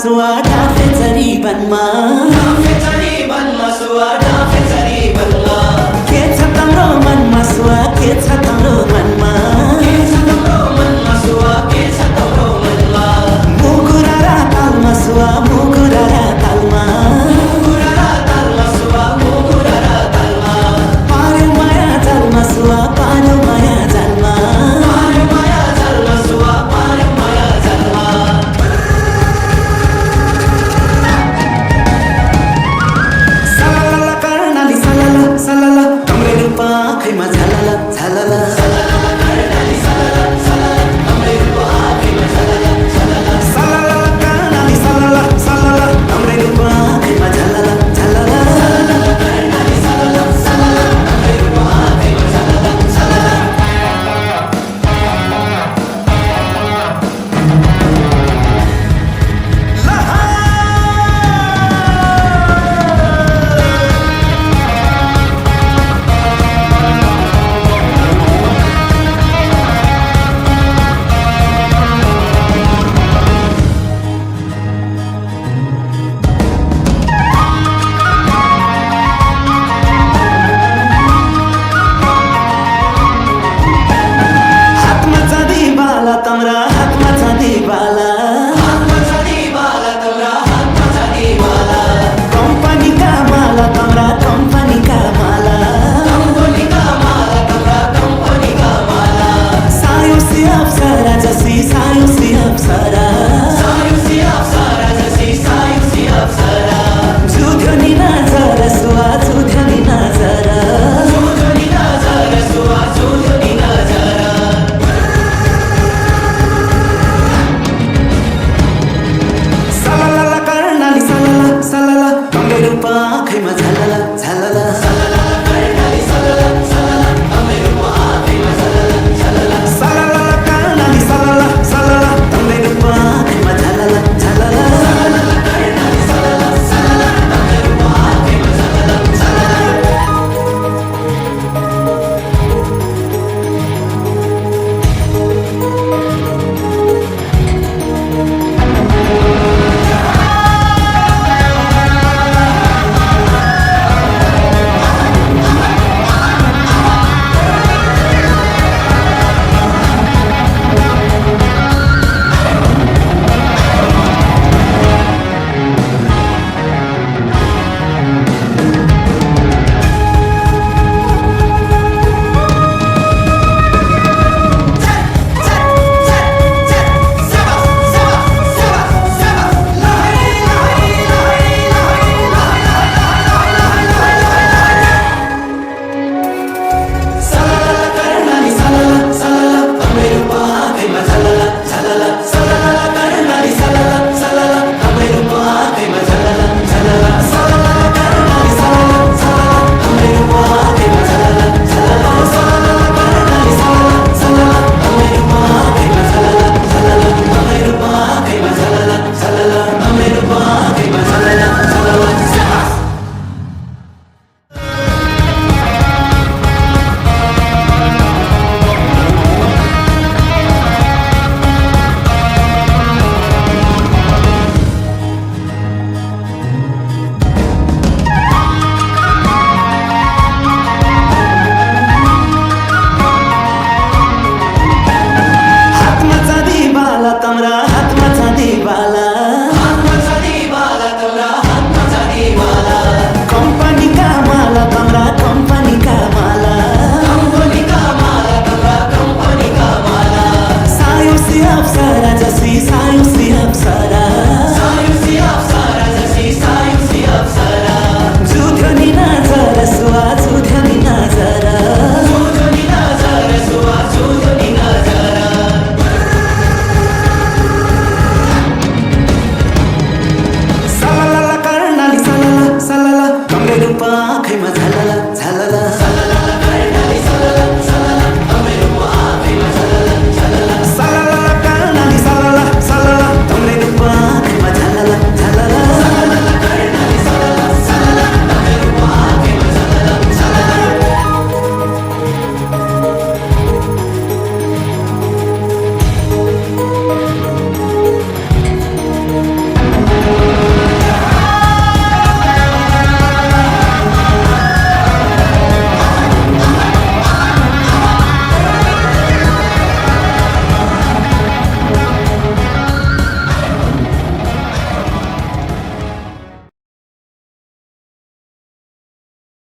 सुवा डाफे चरी बनमा सुवा डाफे चरी बनमा के छ तम्रो मनमा सुवा के छ तम्रो मनमा सुवा के छ तम्रो मनमा मुकुरा र तालमा सुवा मुकुरा र तालमा सुवा मुकुरा र तालमा पार्यो माया जालमा सुवा पार्यो माया जालमा सुवा पार्यो माया जालमा सलाला कर्णाली सलाला सलाला तम्रे रूपा आँखैमा झलला झलला कर्णाली सलाला सलाला तम्रे रूपा आँखैमा झलला झलला सलाला कर्णाली सलाला सलाला तम्रे रूपा आँखैमा झलला झलला कर्णाली सलाला सलाला तम्रे रूपा आँखैमा झलला झलला हातमा चाँदी बाला तम्रा हातमा चाँदी बाला तम्रा हातमा चाँदी बाला कम्पनीका माला तम्रा कम्पनीका माला तम्रा कम्पनीका माला सायुसी अप्सरा जसी सायुसी अप्सरा जसी सायुसी अप्सरा जुध्यो नि नजर सुवा जुध्यो नि नजर सुवा जुध्यो नि नजर सलाला कर्णाली सलाला सलाला तम्रे रूपा आँखैमा झलला झलला कर्णाली सलाला सलाला तम्रे रूपा आँखैमा झलला झलला सलाला कर्णाली सलाला सलाला तम्रे रूपा आँखैमा झलला झलला कर्णाली सलाला सलाला तम्रे रूपा आँखैमा झलला झलला हातमा चाँदी बाला तम्रा हातमा चाँदी बाला तम्रा हातमा चाँदी बाला कम्पनीका माला तम्रा कम्पनीका माला तम्रा कम्पनीका माला सायुसी अप्सरा जसी सायुसी अप्सरा जसी सायुसी अप्सरा जुध्यो नि नजर सुवा जुध्यो नि नजर सुवा जुध्यो नि नजर सलाला कर्णाली सलाला सलाला तम्रे रूपा आँखैमा